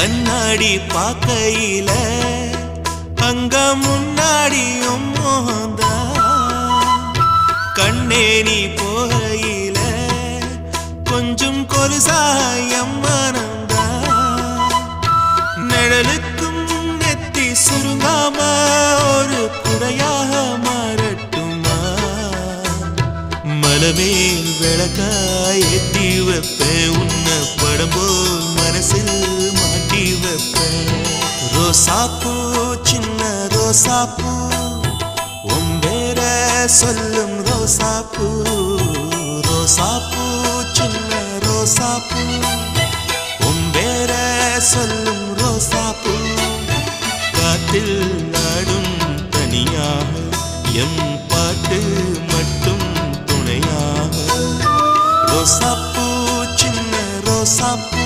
கண்ணாடி பார்க்கையில அங்க முன்னாடியும் மோகந்தா கண்ணே நீ போகையில கொஞ்சம் கொலுசாயம் மனந்தா நிழலுக்கும் நெத்தி சுருங்காம ஒரு குறையாக மாறட்டுமா மலமேல் விளக்காய் ஏத்தி வைப்பேன் உன்னை படம் போல் மனசில் மாட்டி வைப்பேன் ரோசாப்பூ சின்ன ரோசாப்பூ உன் பேர சொல்லும் ரோசாப்பூ ரோசாப்பூ சின்ன ரோசாப்பூ உன் பேர சொல்லும் ரோசாப்பூ காத்தில் நாடும் தனியாக எம் பாட்டு மட்டும் துணையாக ரோசாப்பூ சின்ன ரோசாப்பூ